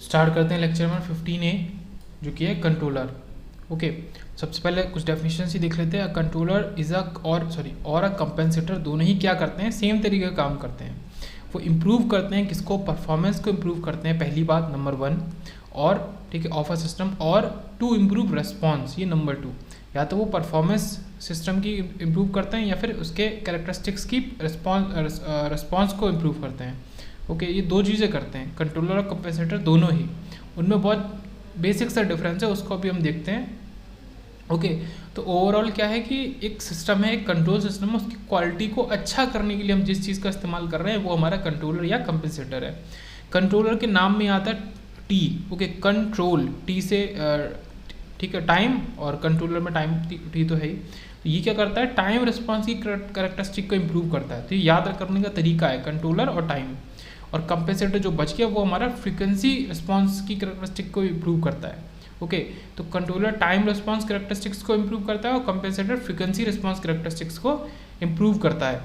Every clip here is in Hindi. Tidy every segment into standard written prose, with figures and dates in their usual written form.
स्टार्ट करते हैं लेक्चर नंबर 15A जो कि है कंट्रोलर। ओके, सबसे पहले कुछ डेफिनेशन ही देख लेते हैं। कंट्रोलर इज और अ कंपेंसेटर दोनों ही क्या करते हैं, सेम तरीके का काम करते हैं। वो इम्प्रूव करते हैं किसको, परफॉर्मेंस को इम्प्रूव करते हैं, पहली बात नंबर 1। और ठीक है ऑफ अ सिस्टम, और टू इम्प्रूव रेस्पॉन्स, ये नंबर 2। या तो वो परफॉर्मेंस सिस्टम की इम्प्रूव करते हैं या फिर उसके कैरेक्टरिस्टिक्स की रिस्पॉन्स को इम्प्रूव करते हैं। ओके, ये दो चीज़ें करते हैं कंट्रोलर और कंपेंसेटर दोनों ही। उनमें बहुत बेसिक सा डिफरेंस है, उसको अभी हम देखते हैं। ओके, तो ओवरऑल क्या है कि एक सिस्टम है, एक कंट्रोल सिस्टम है, उसकी क्वालिटी को अच्छा करने के लिए हम जिस चीज़ का इस्तेमाल कर रहे हैं वो हमारा कंट्रोलर या कंपेंसेटर है। कंट्रोलर के नाम में आता है टी। ओके, कंट्रोल टी से ठीक है टाइम, और कंट्रोलर में टाइम टी तो है ही। तो ये क्या करता है, टाइम रिस्पॉन्स की कैरेक्टरिस्टिक को इम्प्रूव करता है। तो ये याद करने का तरीका है कंट्रोलर और टाइम। और कंपेंसेटर जो बच गया वो हमारा फ्रीक्वेंसी रिस्पॉन्स की कैरेक्टरिस्टिक को इम्प्रूव करता है। ओके, तो कंट्रोलर टाइम रिस्पॉन्स कैरेक्टरिस्टिक्स को इम्प्रूव करता है और कंपेंसेटर फ्रीक्वेंसी रिस्पॉन्स कैरेक्टरिस्टिक्स को इम्प्रूव करता है।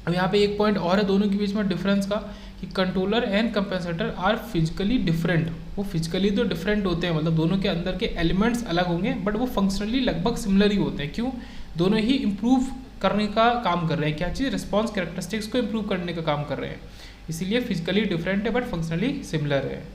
अब यहाँ पे एक पॉइंट और है दोनों के बीच में डिफरेंस का, कि controller and compensator are physically different. वो फिजिकली तो डिफरेंट होते हैं, मतलब दोनों के अंदर के एलिमेंट्स अलग होंगे, बट वो फंक्शनली लगभग सिमिलर ही होते हैं। क्यों? दोनों ही इम्प्रूव करने का काम कर रहे हैं। क्या चीज़? रिस्पॉन्स कैरेक्टरिस्टिक्स को इम्प्रूव करने का काम कर रहे हैं, इसीलिए फिजिकली डिफरेंट है बट फंक्शनली सिमिलर है।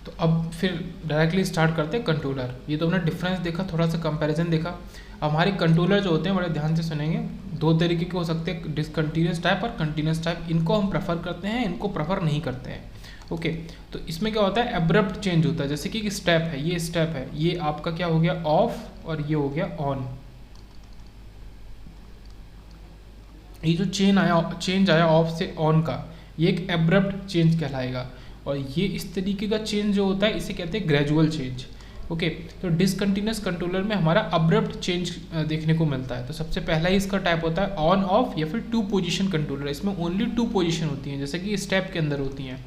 तो अब फिर डायरेक्टली स्टार्ट करते हैं कंट्रोलर। ये तो हमने डिफरेंस देखा, थोड़ा सा कंपैरिजन देखा। अब हमारे कंट्रोलर जो होते हैं बड़े ध्यान से सुनेंगे, दो तरीके के हो सकते हैं, डिसकंटिन्यूस टाइप और कंटिन्यूस टाइप। इनको हम प्रेफर करते हैं, इनको प्रेफर नहीं करते हैं। ओके, तो इसमें क्या होता है, एब्रप्ट चेंज होता है। जैसे कि स्टेप है, ये स्टेप है, ये आपका क्या हो गया ऑफ और ये हो गया ऑन। ये जो चेंज आया ऑफ से ऑन का, ये एक एब्रप्ट चेंज कहलाएगा। और ये इस तरीके का चेंज जो होता है इसे कहते हैं ग्रेजुअल चेंज। ओके, तो डिसकंटिन्यूस कंट्रोलर में हमारा अब्रप्ट चेंज देखने को मिलता है। तो सबसे पहला ही इसका टाइप होता है ऑन ऑफ या फिर टू पोजीशन कंट्रोलर। इसमें ओनली टू पोजीशन होती हैं, जैसे कि स्टेप के अंदर होती हैं।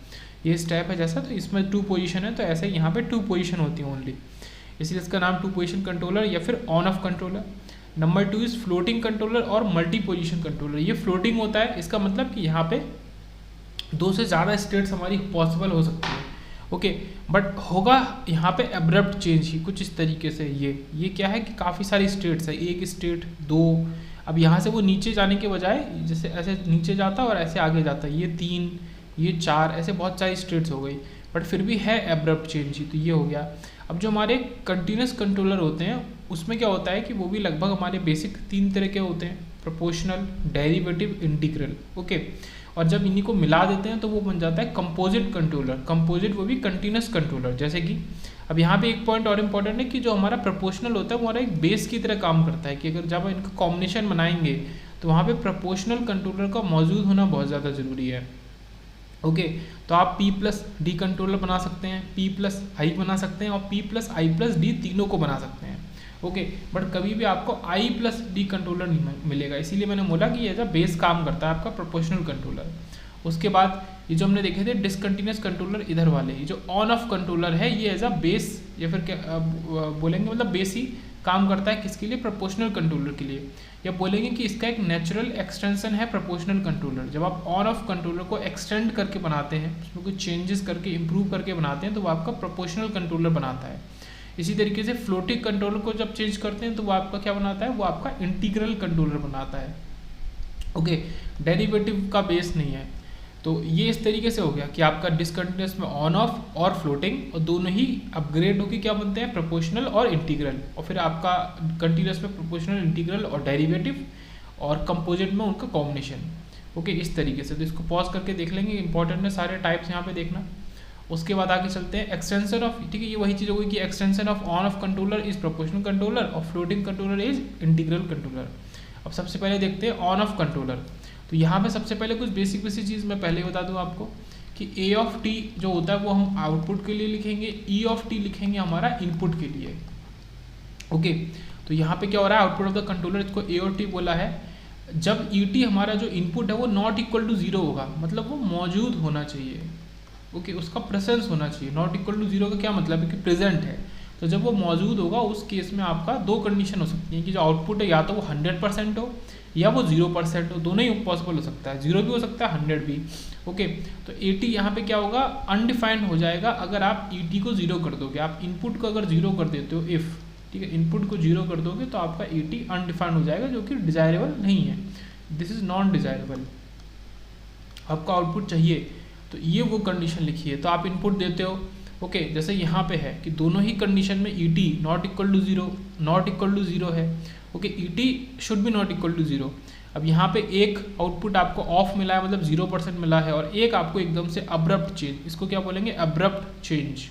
ये स्टेप है जैसा, तो इसमें टू पोजीशन है, तो ऐसे यहाँ पे टू पोजीशन होती हैं ओनली, इसलिए इसका नाम टू पोजीशन कंट्रोलर या फिर on off controller. Number 2 is floating controller और मल्टी पोजीशन कंट्रोलर। ये फ्लोटिंग होता है, इसका मतलब कि यहाँ पे दो से ज़्यादा स्टेट्स हमारी पॉसिबल हो सकती है। ओके, बट होगा यहाँ पे एब्रप्ट चेंज ही कुछ इस तरीके से। ये क्या है कि काफ़ी सारी स्टेट्स है, एक स्टेट, दो। अब यहाँ से वो नीचे जाने के बजाय जैसे ऐसे नीचे जाता और ऐसे आगे जाता, ये 3, ये 4, ऐसे बहुत सारी स्टेट्स हो गई, बट फिर भी है एब्रप्ट चेंज ही। तो ये हो गया। अब जो हमारे कंटिन्यूस कंट्रोलर होते हैं उसमें क्या होता है कि वो भी लगभग हमारे बेसिक 3 तरह के होते हैं, प्रोपोर्शनल, डेरिवेटिव, इंटीग्रल। ओके, और जब इन्हीं को मिला देते हैं तो वो बन जाता है कंपोजिट कंट्रोलर। कंपोजिट वो भी कंटिन्यूस कंट्रोलर। जैसे कि अब यहाँ पे एक पॉइंट और इम्पॉर्टेंट है कि जो हमारा प्रोपोर्शनल होता है वो हमारा एक बेस की तरह काम करता है, कि अगर जब इनका कॉम्बिनेशन बनाएंगे तो वहाँ पे प्रोपोर्शनल कंट्रोलर का मौजूद होना बहुत ज़्यादा ज़रूरी है। ओके, तो आप P+D कंट्रोलर बना सकते हैं, P+I बना सकते हैं और P+I+D तीनों को बना सकते हैं। ओके, बट कभी भी आपको I+D कंट्रोलर नहीं मिलेगा, इसीलिए मैंने बोला कि एज अ बेस काम करता है आपका प्रोपोर्शनल कंट्रोलर। उसके बाद ये जो हमने देखे थे डिसकंटिन्यूस कंट्रोलर, इधर वाले ये जो ऑन ऑफ कंट्रोलर है, ये एज अ बेस या फिर क्या बोलेंगे, मतलब बेस ही काम करता है किसके लिए, प्रोपोर्शनल कंट्रोलर के लिए। या बोलेंगे कि इसका एक नेचुरल एक्सटेंशन है प्रोपोर्शनल कंट्रोलर। जब आप ऑन ऑफ कंट्रोलर को एक्सटेंड करके बनाते हैं, उसमें कुछ चेंजेस करके इम्प्रूव करके बनाते हैं, तो वो आपका प्रोपोर्शनल कंट्रोलर बनाता है। इसी तरीके से फ्लोटिंग कंट्रोलर को जब चेंज करते हैं तो वो आपका क्या बनाता है, वो आपका इंटीग्रल कंट्रोलर बनाता है। ओके, डेरिवेटिव का बेस नहीं है। तो ये इस तरीके से हो गया कि आपका डिसकंटिन्यूस में ऑन ऑफ और फ्लोटिंग, और दोनों ही अपग्रेड होकर क्या बनते हैं, प्रोपोर्शनल और इंटीग्रल। और फिर आपका कंटिन्यूस में प्रोपोर्शनल, इंटीग्रल और डेरिवेटिव, और कंपोजिट में उनका कॉम्बिनेशन। ओके, इस तरीके से। तो इसको पॉज करके देख लेंगे, इंपॉर्टेंट है सारे टाइप्स यहाँ पे देखना। उसके बाद आगे चलते हैं एक्सटेंशन ऑफ, ठीक है, ये वही चीज़ हो गई कि extension of on off controller is proportional controller और floating controller is integral controller. अब सबसे पहले देखते हैं ऑन ऑफ कंट्रोलर। तो यहाँ पे सबसे पहले कुछ बेसिक चीज़ मैं पहले बता दूँ आपको कि A(t) जो होता है वो हम आउटपुट के लिए लिखेंगे, E(t) लिखेंगे हमारा इनपुट के लिए। ओके, तो यहाँ पे क्या हो रहा है, आउटपुट ऑफ द कंट्रोलर, इसको A और T बोला है। जब ET हमारा जो इनपुट है वो नॉट इक्वल टू 0 होगा, मतलब वो मौजूद होना चाहिए। ओके, उसका प्रेजेंस होना चाहिए। नॉट इक्वल टू 0 का क्या मतलब है कि प्रेजेंट है। तो जब वो मौजूद होगा उस केस में आपका दो कंडीशन हो सकती है कि जो आउटपुट है या तो वो 100% हो या वो 0% हो। दोनों ही पॉसिबल हो सकता है, 0 भी हो सकता है, 100 भी। ओके, तो ए टी यहाँ पे क्या होगा, अनडिफाइंड हो जाएगा अगर आप ई टी को जीरो कर दोगे। आप इनपुट को अगर जीरो कर देते हो, इफ़, ठीक है, इनपुट को जीरो कर दोगे तो आपका ए टी अनडिफाइंड हो जाएगा, जो कि डिजायरेबल नहीं है। This is non desirable. आपको आउटपुट चाहिए तो ये वो कंडीशन लिखी है, तो आप इनपुट देते हो। ओके, जैसे यहाँ पे है कि दोनों ही कंडीशन में E T not equal to zero, not equal to zero है। Okay, E T should be not equal to zero. अब यहाँ पे एक आउटपुट आपको ऑफ मिला है, मतलब 0% मिला है, और एक आपको एकदम से अब्रप्ट चेंज, इसको क्या बोलेंगे, अब्रप्ट चेंज,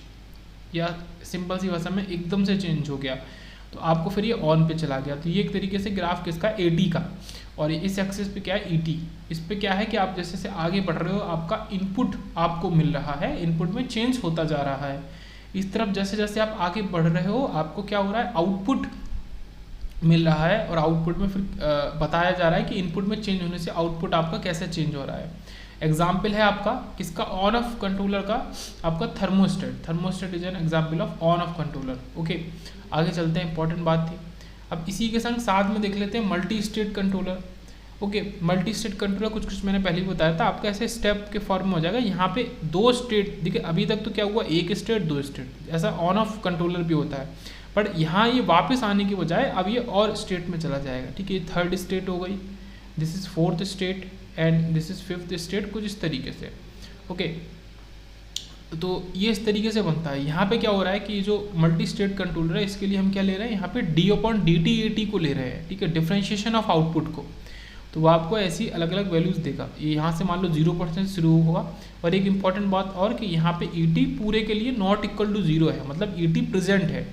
या सिंपल सी भाषा में एकदम से चेंज हो गया, तो आपको फिर ये ऑन पे चला गया। तो ये एक तरीके से ग्राफ किसका, ए टी का। और इस एक्सिस पे क्या है, ई टी। इस पे क्या है कि आप जैसे जैसे आगे बढ़ रहे हो आपका इनपुट आपको मिल रहा है, इनपुट में चेंज होता जा रहा है। इस तरफ जैसे जैसे आप आगे बढ़ रहे हो आपको क्या हो रहा है, आउटपुट मिल रहा है, और आउटपुट में फिर बताया जा रहा है कि इनपुट में चेंज होने से आउटपुट आपका कैसे चेंज हो रहा है। एग्जाम्पल है आपका किसका, ऑन ऑफ कंट्रोलर का, आपका thermostat. Thermostat is an example of on off controller. Okay, आगे चलते हैं, इंपॉर्टेंट बात थी। अब इसी के संग साथ में देख लेते हैं multi state controller. Okay, multi state controller कुछ मैंने पहले ही बताया था, आपका ऐसे स्टेप के फॉर्म में हो जाएगा। यहाँ पे दो स्टेट, देखिए अभी तक तो क्या हुआ, एक स्टेट दो स्टेट, ऐसा ऑन ऑफ कंट्रोलर भी होता है, बट यहाँ ये वापस आने की बजाय अब ये और स्टेट में चला जाएगा। ठीक है, ये थर्ड स्टेट हो गई, this is fourth state, and this is fifth state, कुछ इस तरीके से। ओके, तो ये इस तरीके से बनता है। यहाँ पे क्या हो रहा है कि जो मल्टी स्टेट कंट्रोलर है इसके लिए हम क्या ले रहे हैं, यहाँ पे D upon D T A T को ले रहे हैं। ठीक है, डिफ्रेंशिएशन ऑफ आउटपुट को, तो वो आपको ऐसी अलग अलग वैल्यूज देगा। ये यहाँ से मान लो 0% शुरू होगा, और एक इंपॉर्टेंट बात और कि यहाँ पे ई टी पूरे के लिए नॉट इक्वल टू जीरो है, मतलब ई टी प्रेजेंट है।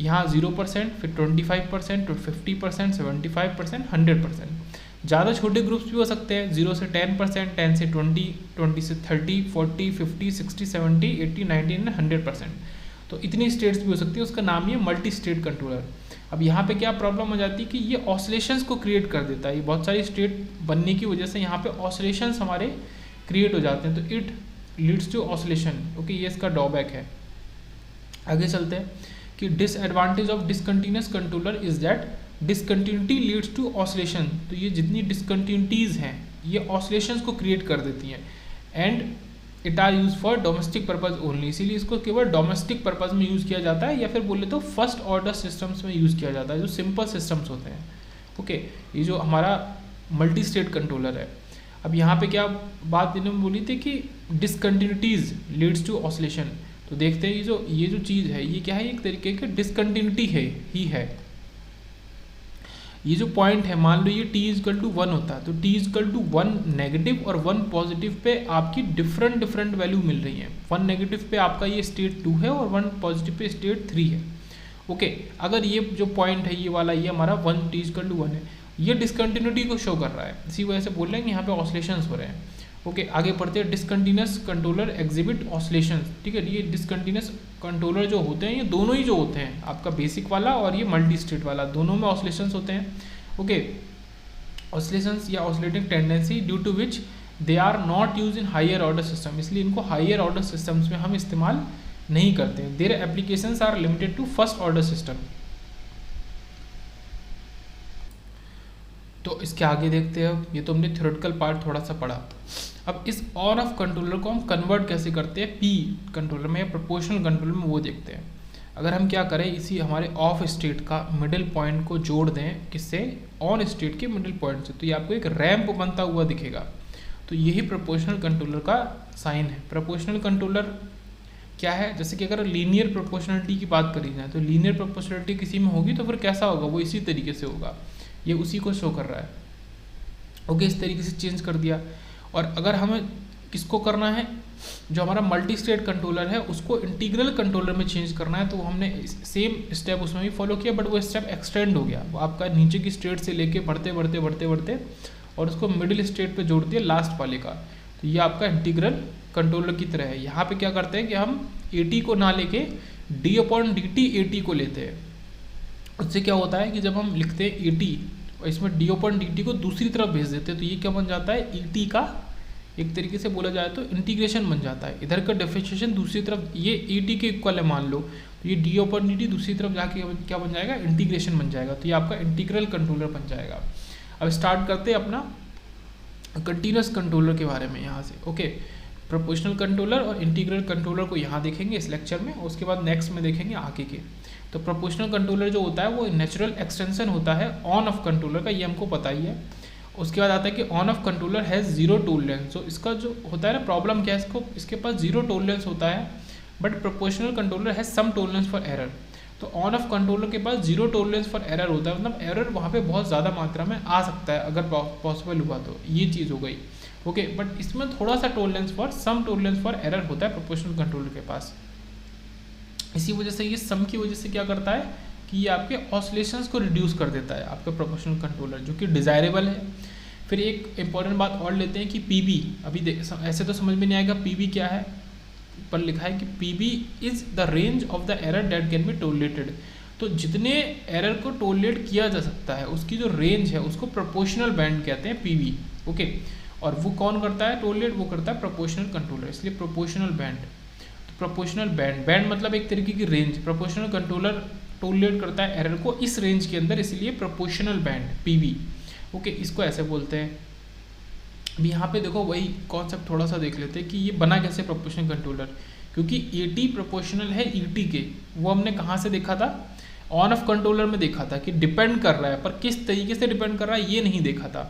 यहाँ 0%, फिर 25%, 50%, 75%, 100%। ज़्यादा छोटे ग्रुप्स भी हो सकते हैं, 0 से 10%, 10 से 20, 20 से 30, 40, 50, 60, 70, 80, 90 एंड 100%। तो इतनी स्टेट्स भी हो सकती है, उसका नाम ही है मल्टी स्टेट कंट्रोलर। अब यहाँ पे क्या प्रॉब्लम हो जाती है कि ये ऑसिलेशंस को क्रिएट कर देता है, ये बहुत सारी स्टेट बनने की वजह से यहाँ पे ऑसिलेशंस हमारे क्रिएट हो जाते हैं, तो it leads to oscillation. Okay, ये इसका ड्रॉबैक है। आगे चलते हैं कि disadvantage of discontinuous controller is that discontinuity leads to oscillation. तो ये जितनी डिसकंटिन्यूटीज़ हैं ये ऑसिलेशंस को क्रिएट कर देती हैं, and it are use for domestic purpose only, इसीलिए इसको केवल डोमेस्टिक पर्पज में यूज़ किया जाता है, या फिर बोले तो फर्स्ट ऑर्डर सिस्टम्स में यूज़ किया जाता है, जो सिंपल सिस्टम्स होते हैं। ओके, ये जो हमारा मल्टी स्टेट कंट्रोलर है। अब यहाँ पे क्या बात इन्होंने बोली थी कि डिसकंटिन्यूटीज लीड्स टू ऑसिलेशन, तो देखते हैं ये जो चीज़ है ये क्या है, एक तरीके की डिसकंटिन्यूटी है ही है। ये जो पॉइंट है, मान लो ये t इजकल टू 1 होता है, तो t इजकल टू 1 नेगेटिव और 1 पॉजिटिव पे आपकी डिफरेंट वैल्यू मिल रही है। 1 नेगेटिव पे आपका ये स्टेट 2 है और 1 पॉजिटिव पे स्टेट 3 है। ओके, अगर ये जो पॉइंट है ये वाला, ये हमारा 1 t इजकल टू 1 है, ये डिसकंटिन्यूटी को शो कर रहा है, इसी वजह से बोल रहे हैं कि यहाँ पे ऑसिलेशंस हो रहे हैं। ओके, आगे पढ़ते हैं। Discontinuous controller exhibit oscillations. ठीक है, ये डिसकंटिन्यूअस कंट्रोलर जो होते हैं ये दोनों ही जो होते हैं, आपका बेसिक वाला और ये मल्टी स्टेट वाला, दोनों में ऑसिलेशंस होते हैं। ओके, ऑसिलेशंस या oscillating tendency due to which they are not use in higher order system, इसलिए इनको हायर ऑर्डर सिस्टम्स में हम इस्तेमाल नहीं करते हैं। Their applications are limited to first order system. तो इसके आगे देखते हैं, ये तो हमने थ्योरेटिकल पार्ट थोड़ा सा पढ़ा। अब इस ऑन ऑफ कंट्रोलर को हम कन्वर्ट कैसे करते हैं पी कंट्रोलर में या प्रोपोर्शनल कंट्रोलर में, वो देखते हैं। अगर हम क्या करें, इसी हमारे ऑफ स्टेट का मिडिल पॉइंट को जोड़ दें किससे, ऑन स्टेट के मिडिल पॉइंट से, तो ये आपको एक रैंप बनता हुआ दिखेगा। तो यही प्रोपोर्शनल कंट्रोलर का साइन है। प्रोपोर्शनल कंट्रोलर क्या है, जैसे कि अगर लीनियर प्रोपोर्शनलिटी की बात करी जाए तो लीनियर प्रोपोर्शनलिटी किसी में होगी तो फिर कैसा होगा, वो इसी तरीके से होगा, ये उसी को शो कर रहा है। ओके, इस तरीके से चेंज कर दिया। और अगर हमें किसको करना है, जो हमारा मल्टी स्टेट कंट्रोलर है उसको इंटीग्रल कंट्रोलर में चेंज करना है, तो हमने सेम स्टेप उसमें भी फॉलो किया, बट वो स्टेप एक्सटेंड हो गया, वो आपका नीचे की स्टेट से लेके बढ़ते बढ़ते बढ़ते बढ़ते और उसको मिडिल स्टेट पे जोड़ दिया लास्ट वाले का। तो ये आपका इंटीग्रल कंट्रोलर की तरह है। यहाँ पे क्या करते हैं कि हम AT को ना लेके d/dt AT को लेते हैं। उससे क्या होता है कि जब हम लिखते हैं AT और इसमें d/dt को दूसरी तरफ भेज देते हैं, तो ये क्या बन जाता है, ET का एक तरीके से बोला जाए तो इंटीग्रेशन बन जाता है। इधर का डिफरेंशिएशन दूसरी तरफ, ये ET के इक्वल है मान लो, तो ये d/dt दूसरी तरफ जाके क्या बन जाएगा, इंटीग्रेशन बन जाएगा। तो ये आपका इंटीग्रल कंट्रोलर बन जाएगा। अब स्टार्ट करते हैं अपना कंटिन्यूस कंट्रोलर के बारे में यहाँ से। ओके, प्रोपोर्शनल कंट्रोलर और इंटीग्रल कंट्रोलर को यहाँ देखेंगे इस लेक्चर में, उसके बाद नेक्स्ट में देखेंगे आगे के। तो प्रोपोर्शनल कंट्रोलर जो होता है वो नेचुरल एक्सटेंशन होता है ऑन ऑफ कंट्रोलर का, ये हमको पता ही है। उसके बाद आता है कि on off controller has zero tolerance. तो इसका जो होता है ना प्रॉब्लम क्या है, इसको इसके पास जीरो टोलरेंस होता है, but proportional controller has some tolerance for error. तो ऑन ऑफ कंट्रोलर के पास जीरो टोलरेंस फॉर एरर होता है, मतलब एरर वहाँ पे बहुत ज़्यादा मात्रा में आ सकता है अगर पॉसिबल हुआ तो, ये चीज़ हो गई। ओके, बट इसमें थोड़ा सा tolerance for some tolerance for error होता है प्रोपोर्शनल कंट्रोलर के पास। इसी वजह से ये सम की वजह से क्या करता है कि ये आपके ऑसिलेशंस को रिड्यूस कर देता है आपका प्रोपोर्शनल कंट्रोलर, जो कि डिज़ायरेबल है। फिर एक इंपॉर्टेंट बात और लेते हैं कि पीबी, अभी ऐसे तो समझ में नहीं आएगा पीबी क्या है, पर लिखा है कि PB is the range of the error that can be tolerated. तो जितने एरर को टोलरेट किया जा सकता है उसकी जो रेंज है उसको प्रोपोर्शनल बैंड कहते हैं पीबी। ओके, और वो कौन करता है टोलरेट, वो करता है प्रोपोर्शनल कंट्रोलर, इसलिए प्रोपोर्शनल बैंड। तो प्रोपोर्शनल बैंड, बैंड मतलब एक तरीके की रेंज, प्रोपोर्शनल कंट्रोलर टोलरेट करता है एरर को इस रेंज के अंदर, इसलिए प्रोपोर्शनल बैंड पीबी। ओके, इसको ऐसे बोलते हैं। अभी यहाँ पे देखो वही कॉन्सेप्ट थोड़ा सा देख लेते हैं कि ये बना कैसे प्रोपोर्शनल कंट्रोलर, क्योंकि एटी प्रोपोर्शनल है ईटी के, वो हमने कहाँ से देखा था, ऑन ऑफ कंट्रोलर में देखा था कि डिपेंड कर रहा है, पर किस तरीके से डिपेंड कर रहा है ये नहीं देखा था।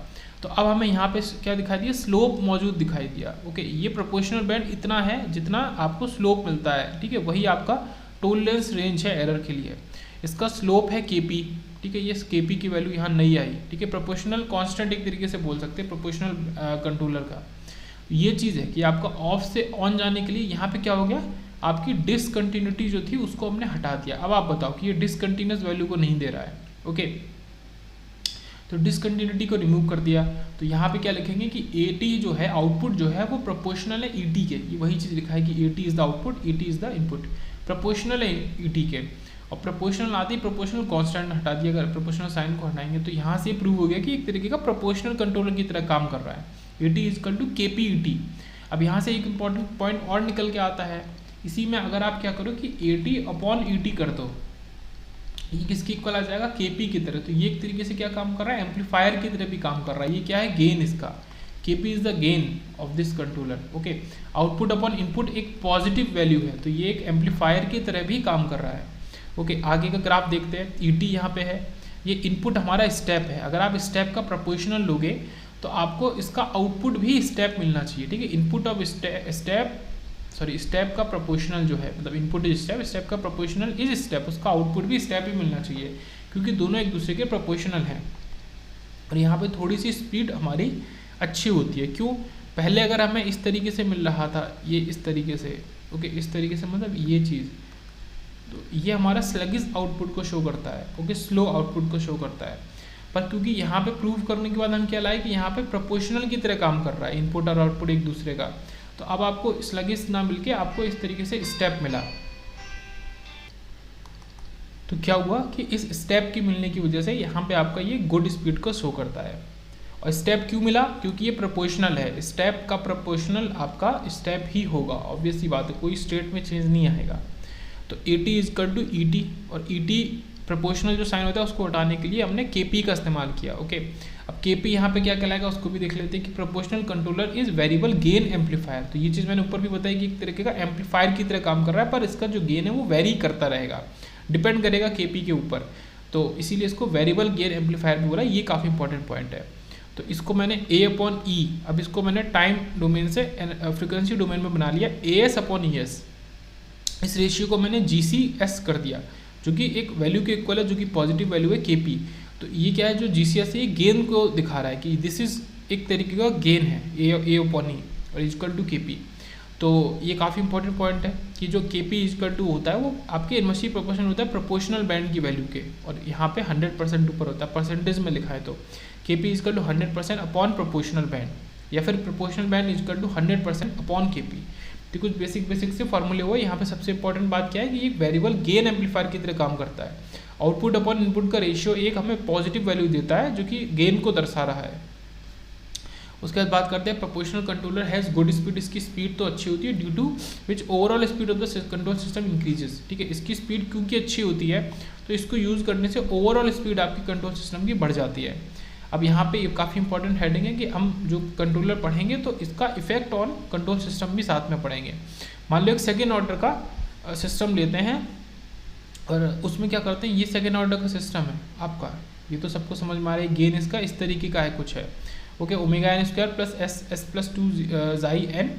तो अब हमें यहाँ पे क्या दिखाई दिया, स्लोप मौजूद दिखाई दिया। ओके, ये प्रोपोर्शनल बैंड इतना है जितना आपको स्लोप मिलता है, ठीक है, वही आपका टोलरेंस रेंज है एरर के लिए। इसका स्लोप है केपी, ठीक है, ये केपी की वैल्यू यहाँ नहीं आई, ठीक है, प्रोपोर्शनल कांस्टेंट एक तरीके से बोल सकते हैं प्रोपोर्शनल कंट्रोलर का। ये चीज़ है कि आपका ऑफ से ऑन जाने के लिए यहाँ पे क्या हो गया, आपकी डिसकंटिन्यूटी जो थी उसको हमने हटा दिया। अब आप बताओ कि ये डिसकंटिन्यूस वैल्यू को नहीं दे रहा है। ओके, तो डिसकंटिन्यूटी को रिमूव कर दिया, तो यहाँ पे क्या लिखेंगे कि एटी जो है आउटपुट जो है वो प्रोपोर्शनल है ईटी के, ये वही चीज़ लिखा है कि eighty is the output, ET is the input, proportional है ईटी के। और प्रोपोर्शनल आती है, प्रोपोर्शनल कांस्टेंट हटा दिया, अगर प्रोपोर्शनल साइन को हटाएंगे तो यहाँ से प्रूव हो गया कि एक तरीके का प्रोपोर्शनल कंट्रोलर की तरह काम कर रहा है। एटी इज इक्वल टू के पी ई टी। अब यहाँ से एक इंपॉर्टेंट पॉइंट और निकल के आता है, इसी में अगर आप क्या करो कि A T upon E T कर दो, ये किसकी इक्वल आ जाएगा, के पी की तरह। तो ये एक तरीके से क्या काम कर रहा है, एम्पलीफायर की तरह भी काम कर रहा है। ये क्या है, गेन इसका, के P is the gain of this controller. Okay, output upon input एक पॉजिटिव वैल्यू है, तो ये एक एम्पलीफायर की तरह भी काम कर रहा है। ओके, आगे का ग्राफ देखते हैं। ई टी यहाँ पे है, ये इनपुट हमारा स्टेप है, अगर आप स्टेप का प्रोपोर्शनल लोगे तो आपको इसका आउटपुट भी स्टेप मिलना चाहिए, ठीक है। इनपुट ऑफ स्टेप का प्रोपोर्शनल जो है, मतलब इनपुट इज स्टेप, स्टेप का प्रोपोर्शनल इज स्टेप, उसका आउटपुट भी स्टेप ही मिलना चाहिए, क्योंकि दोनों एक दूसरे के प्रोपोर्शनल हैं। और यहाँ पे थोड़ी सी स्पीड हमारी अच्छी होती है, क्यों, पहले अगर हमें इस तरीके से मिल रहा था, ये इस तरीके से, ओके, इस तरीके से मतलब ये चीज़, तो ये हमारा स्लगिश आउटपुट को शो करता है, ओके, स्लो आउटपुट को शो करता है। पर क्योंकि यहाँ पे प्रूव करने के बाद हम क्या लाए कि यहाँ पे प्रोपोर्शनल की तरह काम कर रहा है इनपुट और आउटपुट एक दूसरे का, तो अब आपको स्लगिश ना मिलके आपको इस तरीके से स्टेप मिला। तो क्या हुआ कि इस स्टेप की मिलने की वजह से यहाँ पे आपका ये गुड स्पीड को शो करता है। और स्टेप क्यों मिला, क्योंकि ये प्रोपोर्शनल है, स्टेप का प्रोपोर्शनल आपका स्टेप ही होगा, ऑब्वियस सी बात है, कोई स्टेट में चेंज नहीं आएगा। तो A T is equal to E T, और ई टी प्रोपोर्शनल जो साइन होता है उसको हटाने के लिए हमने के पी का इस्तेमाल किया। ओके, अब के पी यहाँ पे क्या कहलाएगा उसको भी देख लेते हैं कि proportional controller is variable gain amplifier. तो ये चीज़ मैंने ऊपर भी बताई कि एक तरीके का एम्पलीफायर की तरह काम कर रहा है, पर इसका जो गेन है वो वेरी करता रहेगा, डिपेंड करेगा के पी के ऊपर, तो इसीलिए इसको वेरिएबल गेन एम्पलीफायर भी बोला। ये काफ़ी इंपॉर्टेंट पॉइंट है। तो इसको मैंने ए अपॉन ई, अब इसको मैंने टाइम डोमेन से फ्रिक्वेंसी डोमेन में बना लिया, A S upon E S. इस रेशियो को मैंने जी सी एस कर दिया, जो कि एक वैल्यू के इक्वल है, जो कि पॉजिटिव वैल्यू है के पी। तो ये क्या है, जो जी सी एस है ये गेन को दिखा रहा है कि दिस इज एक तरीके का गेन है, ए अपॉन ई और इक्वल टू के पी। तो ये काफ़ी इंपॉर्टेंट पॉइंट है कि जो के पी इक्वल टू होता है वो आपके इनवर्सली प्रोपोर्शनल होता है प्रोपोर्शनल बैंड की वैल्यू के, और यहाँ पे 100% ऊपर होता है, परसेंटेज में लिखा है तो K P equal to 100% upon proportional band, या फिर proportional band equal to 100% upon K P. तो कुछ बेसिक से फॉर्मूले हुआ। यहाँ पे सबसे इंपॉर्टेंट बात क्या है कि ये वेरिएबल गेन एम्पलीफायर की तरह काम करता है। आउटपुट अपॉन इनपुट का रेशियो एक हमें पॉजिटिव वैल्यू देता है, जो कि गेन को दर्शा रहा है। उसके बाद बात करते हैं proportional controller has good speed. इसकी स्पीड तो अच्छी होती है, due to which overall speed of the control system increases. ठीक है, इसकी स्पीड क्योंकि अच्छी होती है तो इसको यूज़ करने से ओवरऑल स्पीड आपकी कंट्रोल सिस्टम की बढ़ जाती है। अब यहाँ पे ये काफ़ी इंपॉर्टेंट हेडिंग है कि हम जो कंट्रोलर पढ़ेंगे तो इसका इफेक्ट ऑन कंट्रोल सिस्टम भी साथ में पढ़ेंगे। मान लो एक सेकेंड ऑर्डर का सिस्टम लेते हैं और उसमें क्या करते हैं, ये सेकेंड ऑर्डर का सिस्टम है आपका, ये तो सबको समझ में आ रहा है। गेन इसका इस तरीके का है कुछ है, okay, omega N square plus S plus 2 जाई एन।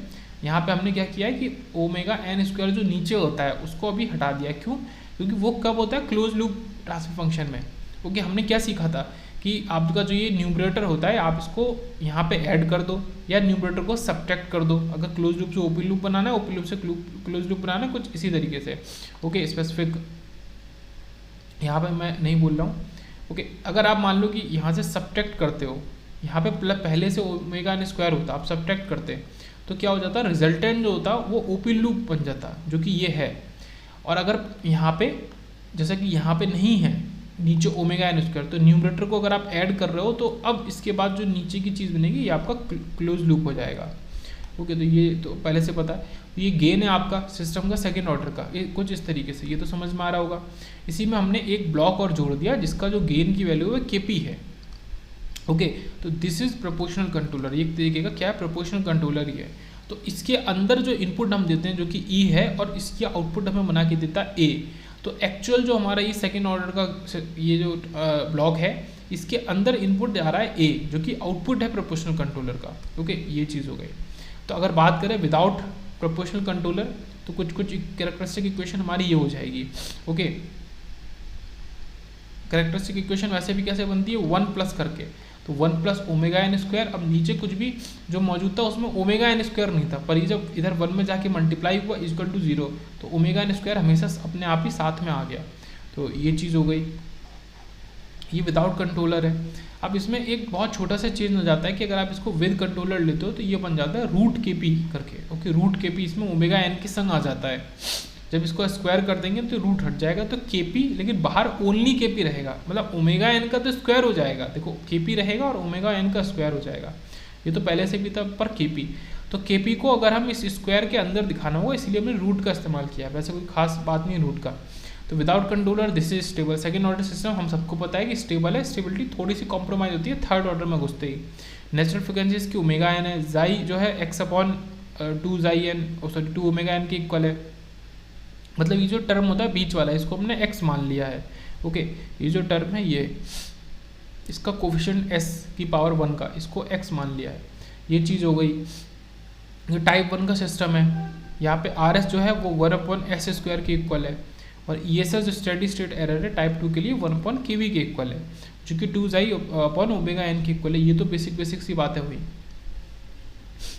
यहाँ पे हमने क्या किया है कि ओमेगा एन स्क्वायर जो नीचे होता है उसको अभी हटा दिया। क्यों? क्योंकि वो कब होता है, क्लोज लूप ट्रांसफर फंक्शन में। ओके, हमने क्या सीखा था कि आपका जो ये न्यूमरेटर होता है आप इसको यहाँ पे ऐड कर दो या न्यूमरेटर को सब्ट्रैक्ट कर दो। अगर क्लोज लूप से ओपन लूप बनाना है, ओपन लूप से क्लोज लूप बनाना है, कुछ इसी तरीके से। ओके, स्पेसिफिक यहाँ पे मैं नहीं बोल रहा हूँ। ओके, अगर आप मान लो कि यहाँ से सब्ट्रैक्ट करते हो, यहाँ पे पहले से ओमेगा एन स्क्वायर होता, आप सब्ट्रैक्ट करते तो क्या हो जाता, रिजल्टेंट जो होता वो ओपन लूप बन जाता, जो कि ये है। और अगर यहाँ पे जैसा कि यहाँ पे नहीं है नीचे ओमेगा एन स्क्वायर, तो न्यूमरेटर को अगर आप ऐड कर रहे हो तो अब इसके बाद जो नीचे की चीज़ बनेगी ये आपका क्लोज लूप हो जाएगा। ओके, तो ये तो पहले से पता है। तो ये गेन है आपका सिस्टम का सेकेंड ऑर्डर का, ये कुछ इस तरीके से, ये तो समझ में आ रहा होगा। इसी में हमने एक ब्लॉक और जोड़ दिया जिसका जो गेन की वैल्यू है केपी है। ओके, तो दिस इज प्रोपोर्शनल कंट्रोलर, एक तरीके का क्या है, प्रोपोर्शनल कंट्रोलर ही है। तो इसके अंदर जो इनपुट हम देते हैं जो कि ई है और इसकी आउटपुट हमें बना के देता है ए। तो एक्चुअल जो हमारा ये सेकेंड ऑर्डर का ये जो ब्लॉक है इसके अंदर इनपुट जा रहा है ए, जो कि आउटपुट है प्रोपोर्शनल कंट्रोलर का। ओके, ये चीज़ हो गई। तो अगर बात करें विदाउट प्रोपोर्शनल कंट्रोलर तो कुछ कैरेक्टरिस्टिक इक्वेशन हमारी ये हो जाएगी। ओके, कैरेक्टरिस्टिक इक्वेशन वैसे भी कैसे बनती है, 1 प्लस करके, तो 1 प्लस ओमेगा एन स्क्वायर। अब नीचे कुछ भी जो मौजूद था उसमें ओमेगा एन स्क्वायर नहीं था, पर ये जब इधर 1 में जाके मल्टीप्लाई हुआ इक्वल टू 0, तो ओमेगा एन स्क्वायर हमेशा अपने आप ही साथ में आ गया। तो ये चीज़ हो गई, ये विदाउट कंट्रोलर है। अब इसमें एक बहुत छोटा सा चेंज हो जाता है कि अगर आप इसको विद कंट्रोलर लेते हो तो ये बन जाता है रूट के पी करके। ओके, रूट के पी इसमें ओमेगा एन के संग आ जाता है। जब इसको स्क्वायर कर देंगे तो रूट हट जाएगा, तो के पी, लेकिन बाहर ओनली के पी रहेगा, मतलब ओमेगा एन का तो स्क्वायर हो जाएगा। देखो के पी रहेगा और ओमेगा एन का स्क्वायर हो जाएगा, ये तो पहले से भी था। पर के पी, तो के पी को अगर हम इस स्क्वायर के अंदर दिखाना होगा इसलिए हमने रूट का इस्तेमाल किया, वैसे कोई खास बात नहीं है रूट का। तो without controller this is stable. Second order system हम सबको पता है कि स्टेबल है, स्टेबिलिटी थोड़ी सी कॉम्प्रोमाइज होती है थर्ड ऑर्डर में घुसते ही। नेचुरल फ्रिक्वेंसी इसकी ओमेगा एन है, जाई जो है एक्स अपॉन 2 जाई एन, सॉरी 2 ओमेगा एन के इक्वल है। मतलब ये जो टर्म होता है बीच वाला इसको हमने x मान लिया है। ओके, ये जो टर्म है ये इसका कोफिशिएंट s की पावर 1 का, इसको x मान लिया है। ये चीज़ हो गई। ये टाइप 1 का सिस्टम है, यहाँ पे RS जो है वो 1/s स्क्वायर के इक्वल है, और ESS जो स्टेडी स्टेट एरर है टाइप 2 के लिए 1/kV के इक्वल है, जो कि 2 जाई अपॉन ओमेगा एन के इक्वल है। ये तो बेसिक सी बातें हुई।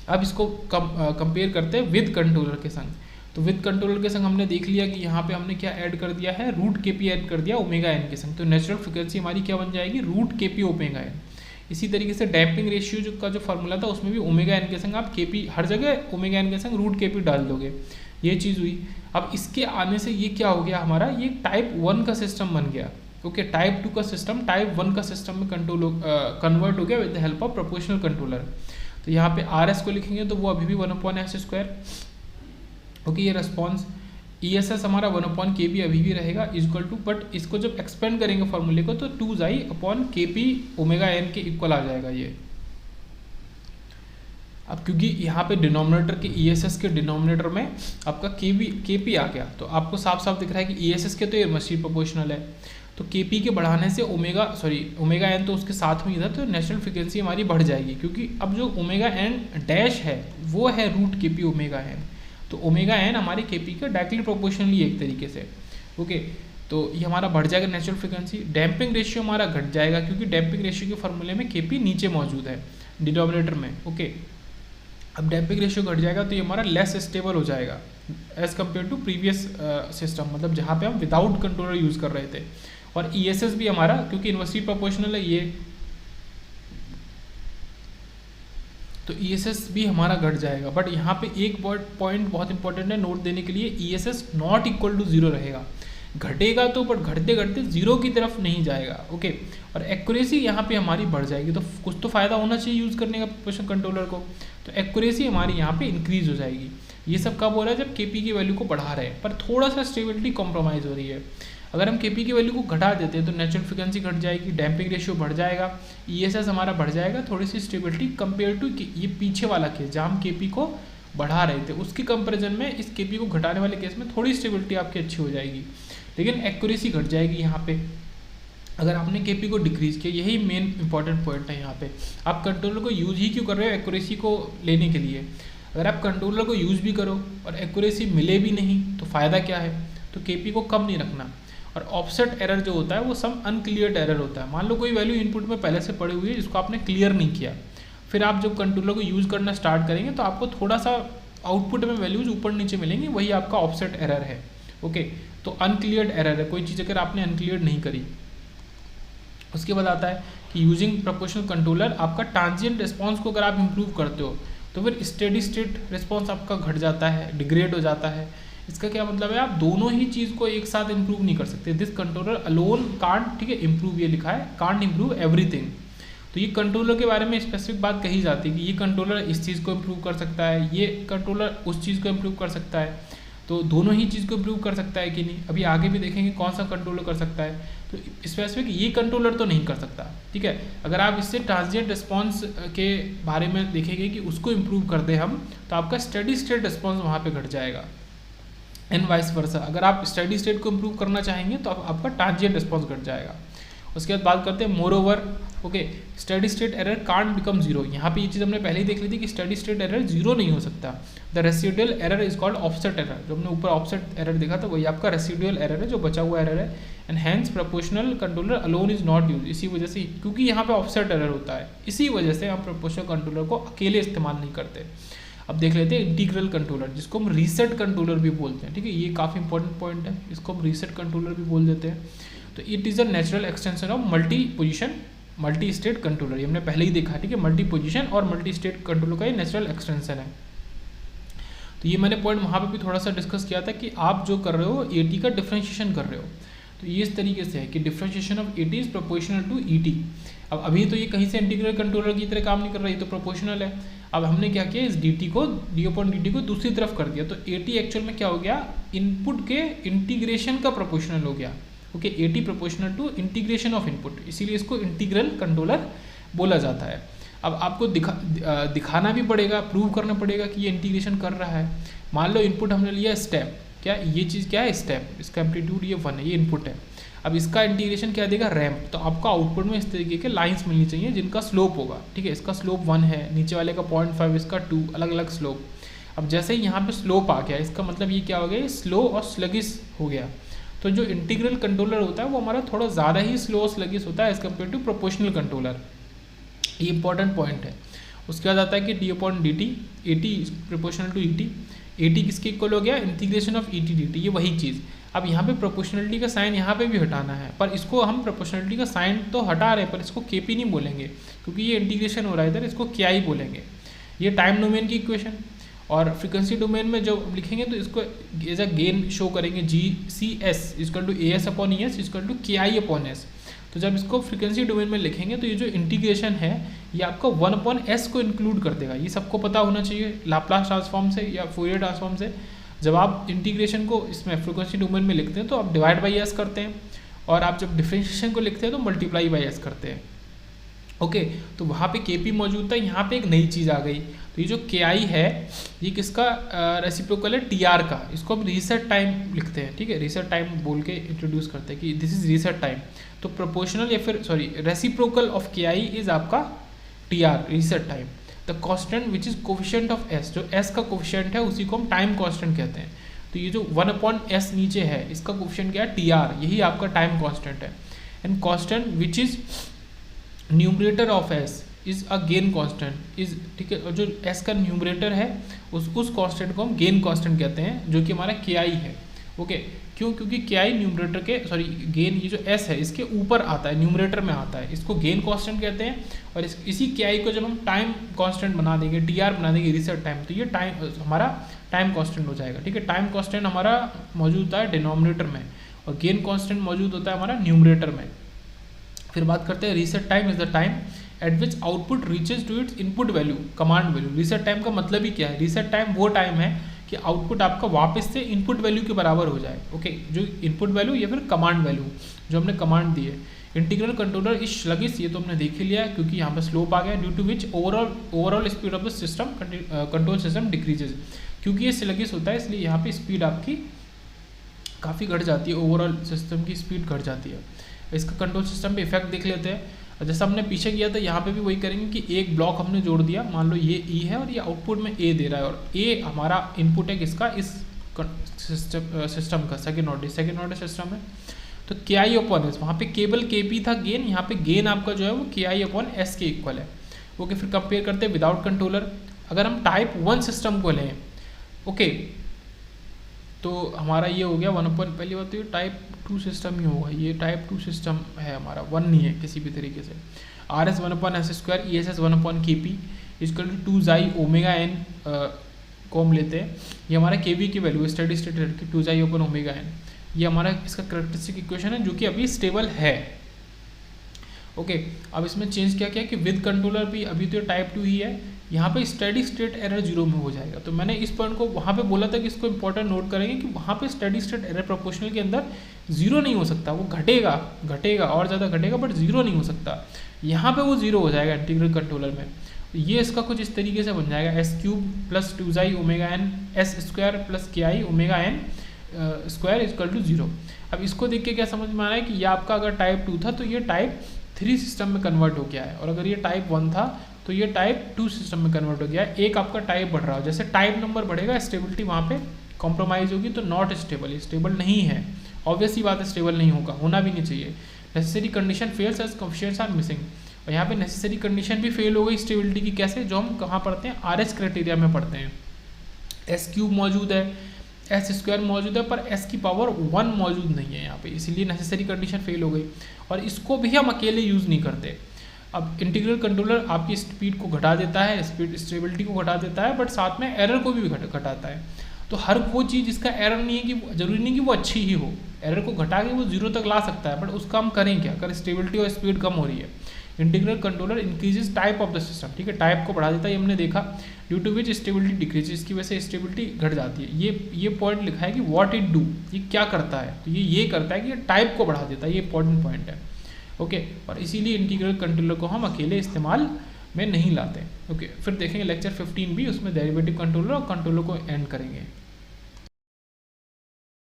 अब इसको कंपेयर करते हैं विद कंट्रोलर के संग। तो विद कंट्रोलर के संग हमने देख लिया कि यहाँ पे हमने क्या ऐड कर दिया है, रूट के पी ऐड कर दिया ओमेगा एन के संग। तो नेचुरल फ्रिक्वेंसी हमारी क्या बन जाएगी, रूट के पी ओमेगा एन। इसी तरीके से डैम्पिंग रेशियो का जो फार्मूला था उसमें भी ओमेगा एन के संग आप के पी, हर जगह ओमेगा एन के संग रूट के पी डाल दोगे, ये चीज़ हुई। अब इसके आने से ये क्या हो गया हमारा, ये टाइप 1 का सिस्टम बन गया। ओके, टाइप 2 का सिस्टम टाइप 1 का सिस्टम में कन्वर्ट हो गया with the help of proportional controller. तो यहाँ पे RS को लिखेंगे तो वो अभी भी 1/s स्क्वायर। ओके, ये रेस्पॉन्स ESS हमारा 1/kp अभी भी रहेगा इक्वल टू, बट इसको जब एक्सपेंड करेंगे फॉर्मूले को तो 2 जाई अपॉन kp ओमेगा एन के इक्वल आ जाएगा ये। अब क्योंकि यहाँ पे डिनोमिनेटर के ESS के डिनोमिनेटर में आपका kp आ गया, तो आपको साफ साफ दिख रहा है कि ESS के तो ये इनवर्सली प्रोपोर्शनल है, तो kp के बढ़ाने से ओमेगा एन तो उसके साथ में इधर, तो नेचुरल फ्रिक्वेंसी हमारी बढ़ जाएगी, क्योंकि अब जो ओमेगा एन डैश है वो है रूट kp ओमेगा एन। तो ओमेगा एन हमारे kp का डायरेक्टली प्रोपोर्शनली एक तरीके से। ओके, तो ये हमारा बढ़ जाएगा नेचुरल फ्रिक्वेंसी। डैम्पिंग रेशियो हमारा घट जाएगा, क्योंकि डैम्पिंग रेशियो के फॉर्मूले में kp नीचे मौजूद है डिनोमिनेटर में। ओके, अब डैम्पिंग रेशियो घट जाएगा तो ये हमारा लेस स्टेबल हो जाएगा as compare to previous system, मतलब जहाँ पे हम विदाउट कंट्रोलर यूज़ कर रहे थे। और ESS भी हमारा क्योंकि इनवर्सली प्रोपोर्शनल है ये, तो ESS भी हमारा घट जाएगा। बट यहाँ पे एक पॉइंट बहुत इंपॉर्टेंट है नोट देने के लिए, ESS नॉट इक्वल टू 0 रहेगा, घटेगा तो बट घटते घटते 0 की तरफ नहीं जाएगा। ओके, और एक्यूरेसी यहाँ पे हमारी बढ़ जाएगी, तो कुछ तो फ़ायदा होना चाहिए यूज़ करने का प्रोपोर्शनल कंट्रोलर को, तो एक्यूरेसी हमारी यहाँ पे इंक्रीज हो जाएगी। ये सब कब हो रहा है, जब kp की वैल्यू को बढ़ा रहे हैं, पर थोड़ा सा स्टेबिलिटी कॉम्प्रोमाइज़ हो रही है। अगर हम केपी की वैल्यू को घटा देते हैं तो नेचुरल फ्रिक्वेंसी घट जाएगी, डैम्पिंग रेशियो बढ़ जाएगा, ईएसएस हमारा बढ़ जाएगा, थोड़ी सी स्टेबिलिटी कंपेयर टू ये पीछे वाला केस जहाँ हम केपी को बढ़ा रहे थे उसके कंपेरिजन में इस केपी को घटाने वाले केस में थोड़ी स्टेबिलिटी आपकी अच्छी हो जाएगी, लेकिन एक्यूरेसी घट जाएगी यहाँ पे अगर आपने केपी को डिक्रीज किया। यही मेन इंपॉर्टेंट पॉइंट है यहाँ पे। आप कंट्रोलर को यूज ही क्यों कर रहे हो? एक्यूरेसी को लेने के लिए। अगर आप कंट्रोलर को यूज भी करो और एक्यूरेसी मिले भी नहीं तो फ़ायदा क्या है? तो केपी को कम नहीं रखना। और ऑफसेट एरर जो होता है वो सम अनक्लियर्ड एरर होता है। मान लो कोई वैल्यू इनपुट में पहले से पड़ी हुई है जिसको आपने क्लियर नहीं किया, फिर आप जब कंट्रोलर को यूज़ करना स्टार्ट करेंगे तो आपको थोड़ा सा आउटपुट में वैल्यूज ऊपर नीचे मिलेंगी, वही आपका ऑफसेट एरर है। ओके, तो अनक्लियर्ड एरर है, कोई चीज़ अगर आपने अनक्लियर्ड नहीं करी। उसके बाद आता है कि यूजिंग प्रोपोर्शनल कंट्रोलर आपका ट्रांजिएंट रिस्पॉन्स को अगर आप इंप्रूव करते हो तो फिर स्टेडी स्टेट रिस्पॉन्स आपका घट जाता है, डिग्रेड हो जाता है। इसका क्या मतलब है? आप दोनों ही चीज़ को एक साथ इंप्रूव नहीं कर सकते। दिस कंट्रोलर अलोन कांट, ठीक है, इंप्रूव, ये लिखा है, कांट इंप्रूव एवरीथिंग। तो ये कंट्रोलर के बारे में स्पेसिफिक बात कही जाती है कि ये कंट्रोलर इस चीज़ को इंप्रूव कर सकता है, ये कंट्रोलर उस चीज़ को इंप्रूव कर सकता है। तो दोनों ही चीज़ को इंप्रूव कर सकता है कि नहीं, अभी आगे भी देखेंगे कौन सा कंट्रोलर कर सकता है। तो स्पेसिफिक ये कंट्रोलर तो नहीं कर सकता, ठीक है। अगर आप इससे ट्रांजिएंट रिस्पॉन्स के बारे में देखेंगे कि उसको इंप्रूव कर दे हम, तो आपका स्टेडी स्टेट रिस्पॉन्स वहाँ पे घट जाएगा, एंड वाइस वर्सा। अगर आप स्टेडी स्टेट को इंप्रूव करना चाहेंगे तो आपका ट्रांजिएंट रिस्पॉन्स घट जाएगा। उसके बाद बात करते हैं more over, okay, steady state error can't become zero. यहाँ पे ये चीज़ हमने पहले ही देख ली थी कि स्टेडी स्टेट एरर जीरो नहीं हो सकता। The residual error is called offset error. जो हमने ऊपर ऑफसेट एरर देखा था वही आपका रेसिडुअल एरर है, जो बचा हुआ एरर है। And hence proportional controller alone is not use. इसी वजह से, क्योंकि यहाँ पे ऑफसेट एरर होता है, इसी वजह से हम प्रोपोर्शनल कंट्रोलर को अकेले इस्तेमाल नहीं करते। अब देख लेते हैं इंटीग्रल कंट्रोलर, जिसको हम रीसेट कंट्रोलर भी बोलते हैं, ठीक है। ये काफ़ी इंपॉर्टेंट पॉइंट है, इसको हम रीसेट कंट्रोलर भी बोल देते हैं। तो it is a natural extension of multi position multi state controller. ये हमने पहले ही देखा, ठीक है। मल्टी पोजीशन और मल्टी स्टेट कंट्रोलर का ये नेचुरल एक्सटेंशन है। तो ये मैंने पॉइंट वहाँ पे भी थोड़ा सा डिस्कस किया था कि आप जो कर रहे हो एटी का डिफ्रेंशिएशन कर रहे हो, तो ये इस तरीके से है कि differentiation of a t is proportional to e t. अब अभी तो ये कहीं से इंटीग्रल कंट्रोलर की तरह काम नहीं कर रहा है, ये तो प्रोपोर्शनल है। अब हमने क्या किया, इस डी को डी को दूसरी तरफ कर दिया, तो एटी एक्चुअल में क्या हो गया, इनपुट के इंटीग्रेशन का प्रोपोर्शनल हो गया। Okay, a t proportional to integration of input, इसीलिए इसको इंटीग्रल कंट्रोलर बोला जाता है। अब आपको दिखाना भी पड़ेगा, प्रूव करना पड़ेगा कि ये इंटीग्रेशन कर रहा है। मान लो इनपुट हमने लिया स्टेप, क्या ये चीज़ क्या है, स्टेप, इसका एम्पलीट्यूड ये 1 है, ये इनपुट है। अब इसका इंटीग्रेशन क्या देगा, रैंप। तो आपको आउटपुट में इस तरीके के लाइंस मिलनी चाहिए जिनका स्लोप होगा, ठीक है। इसका स्लोप 1 है, नीचे वाले का 0.5, इसका 2, अलग अलग स्लोप। अब जैसे ही यहाँ पे स्लोप आ गया, इसका मतलब ये क्या हो गया, स्लो और स्लगिश हो गया। तो जो इंटीग्रल कंट्रोलर होता है वो हमारा थोड़ा ज़्यादा ही स्लो और स्लगिश होता है as compare to proportional controller. ये इंपॉर्टेंट पॉइंट है। उसके बाद आता है कि d/dt, a t proportional to e t. A t किसके इक्वल हो गया, इंटीग्रेशन ऑफ ईटी dt, ये वही चीज़। अब यहाँ पे प्रोपोर्शनलिटी का साइन यहाँ पे भी हटाना है, पर इसको हम प्रोपोर्शनलिटी का साइन तो हटा रहे हैं, पर इसको केपी नहीं बोलेंगे क्योंकि ये इंटीग्रेशन हो रहा है इधर, इसको क्या ही बोलेंगे। ये टाइम डोमेन की इक्वेशन, और फ्रीक्वेंसी डोमेन में जो लिखेंगे तो इसको एज अ गेन शो करेंगे, GCS equal to AS/ES equal to KI/S। तो जब इसको फ्रीक्वेंसी डोमेन में लिखेंगे तो ये जो इंटीग्रेशन है ये आपका 1/s को इंक्लूड कर देगा। ये सबको पता होना चाहिए लाप्लास ट्रांसफॉर्म से या फोरियर ट्रांसफॉर्म से। जब आप इंटीग्रेशन को इसमें फ्रीक्वेंसी डोमेन में लिखते हैं तो आप डिवाइड बाई एस करते हैं, और आप जब डिफरेंशिएशन को लिखते हैं तो मल्टीप्लाई बाई एस करते हैं। ओके, तो वहाँ पे केपी मौजूद था, यहाँ पे एक नई चीज़ आ गई। तो ये जो KI है ये किसका रेसिप्रोकल है, TR का। इसको हम रीसेट टाइम लिखते हैं, ठीक है। रीसेट टाइम बोल के इंट्रोड्यूस करते हैं कि दिस इज रीसेट टाइम। तो प्रोपोर्शनल या फिर sorry reciprocal of KI is आपका TR, reset time. The constant which is coefficient of S, जो S का कोफिशिएंट है उसी को हम टाइम कॉन्स्टेंट कहते हैं। तो ये जो 1/s नीचे है इसका कोफिशिएंट क्या है, TR, यही आपका टाइम कॉन्स्टेंट है। And constant which is numerator of S is a gain constant is, ठीक है। और जो S का न्यूमरेटर है उस कांस्टेंट को हम गेन कांस्टेंट कहते हैं, जो कि हमारा KI है। ओके, क्यों, क्योंकि KI न्यूमरेटर के सॉरी गेन, ये जो S है इसके ऊपर आता है, न्यूमरेटर में आता है, इसको गेन कांस्टेंट कहते हैं। और इसी KI को जब हम टाइम कांस्टेंट बना देंगे, TR बना देंगे रीसेट टाइम, तो ये टाइम हमारा टाइम कांस्टेंट हो जाएगा, ठीक है। टाइम कांस्टेंट हमारा मौजूद होता है डिनोमिनेटर में, और गेन कांस्टेंट मौजूद होता है हमारा न्यूमरेटर में। फिर बात करते हैं reset time is the time at which output reaches to its input value, command value. Reset time का मतलब ही क्या है, रीसेट टाइम वो टाइम है कि आउटपुट आपका वापस से इनपुट वैल्यू के बराबर हो जाए। ओके, जो इनपुट वैल्यू या फिर कमांड वैल्यू जो हमने कमांड दी है। इंटीग्रल कंट्रोलर इज स्लगिश, ये तो हमने देख ही लिया है क्योंकि यहाँ पर स्लोप आ गया, due to which overall speed of the system control system decreases, क्योंकि ये स्लगिश होता है इसलिए यहाँ पे स्पीड आपकी काफ़ी घट जाती है, ओवरऑल सिस्टम की स्पीड घट जाती है। इसका कंट्रोल सिस्टम पे इफेक्ट देख लेते हैं। जैसा हमने पीछे किया था यहाँ पे भी वही करेंगे कि एक ब्लॉक हमने जोड़ दिया, मान लो ये ई है और ये आउटपुट में ए दे रहा है, और ए हमारा इनपुट है किसका, इस सिस्टम का, सेकेंड ऑर्डर सिस्टम है। तो के आई अपॉन एस, वहाँ पे केवल के पी था गेन, यहाँ पे गेन आपका जो है वो के आई अपॉन एस के इक्वल है। ओके, फिर कंपेयर करते हैं विदाउट कंट्रोलर। अगर हम टाइप 1 सिस्टम को लें, ओके, तो हमारा ये हो गया 1 अपॉन, पहली बात तो ये टाइप 2 सिस्टम ही होगा, ये टाइप 2 सिस्टम है हमारा, 1 नहीं है किसी भी तरीके से। R S 1 upon S square, E S S 1 upon K P is equal to 2 zeta omega N को हम लेते हैं। ये हमारा के वी की वैल्यू है स्टेडी स्टेट की 2 जाई अपॉन ओमेगा एन, ये हमारा इसका करेक्टरिस्टिक इक्वेशन है जो कि अभी स्टेबल है। ओके, अब इसमें चेंज क्या किया कि विद कंट्रोलर भी अभी तो टाइप 2 ही है, यहाँ पे स्टेडी स्टेट एरर 0 में हो जाएगा। तो मैंने इस पॉइंट को वहाँ पे बोला था कि इसको इंपॉर्टेंट नोट करेंगे कि वहाँ पे स्टेडी स्टेट एरर प्रोपोर्शनल के अंदर 0 नहीं हो सकता, वो घटेगा और ज़्यादा घटेगा, बट 0 नहीं हो सकता। यहाँ पे वो 0 हो जाएगा इंटीग्रल कंट्रोलर में। ये इसका कुछ इस तरीके से बन जाएगा, S cube plus 2 zeta omega n s square plus K I omega N square equal to 0। अब इसको देख के क्या समझ में आ रहा है कि ये आपका अगर टाइप 2 था तो ये टाइप 3 सिस्टम में कन्वर्ट हो गया है, और अगर ये टाइप 1 था तो ये टाइप 2 सिस्टम में कन्वर्ट हो गया है। एक आपका टाइप बढ़ रहा हो, जैसे टाइप नंबर बढ़ेगा स्टेबिलिटी वहाँ पे कॉम्प्रोमाइज़ होगी, तो नॉट स्टेबल, स्टेबल नहीं है, ऑब्वियस ही बात है, स्टेबल नहीं होगा, होना भी नहीं चाहिए। Necessary condition fails as coefficients are missing, और यहाँ पे नेसेसरी कंडीशन भी फेल हो गई स्टेबिलिटी की, कैसे, जो हम कहाँ पढ़ते हैं, आरएच क्राइटेरिया में पढ़ते हैं। एस क्यूब मौजूद है, एस स्क्वायर मौजूद है, पर एस की पावर 1 मौजूद नहीं है यहाँ पे, इसीलिए नेसेसरी कंडीशन फेल हो गई, और इसको भी हम अकेले यूज़ नहीं करते। अब इंटीग्रल कंट्रोलर आपकी स्पीड को घटा देता है, स्पीड स्टेबिलिटी को घटा देता है, बट साथ में एरर को भी घटाता है। तो हर वो चीज़ जिसका एरर नहीं है कि जरूरी नहीं कि वो अच्छी ही हो, एरर को घटा के वो 0 तक ला सकता है, बट उसका हम करें क्या, अगर स्टेबिलिटी और स्पीड कम हो रही है। Integral controller increases type of the system, ठीक है, टाइप को बढ़ा देता है, ये हमने देखा, due to which stability decrease, इसकी वजह से स्टेबिलिटी घट जाती है। ये पॉइंट लिखा है कि व्हाट इट डू, ये क्या करता है, तो ये करता है कि ये टाइप को बढ़ा देता है, ये इंपॉर्टेंट पॉइंट है। ओके, और इसीलिए इंटीग्रल कंट्रोलर को हम अकेले इस्तेमाल में नहीं लाते। ओके, फिर देखेंगे लेक्चर 15 भी, उसमें डेरिवेटिव कंट्रोलर और कंट्रोलर को एंड करेंगे।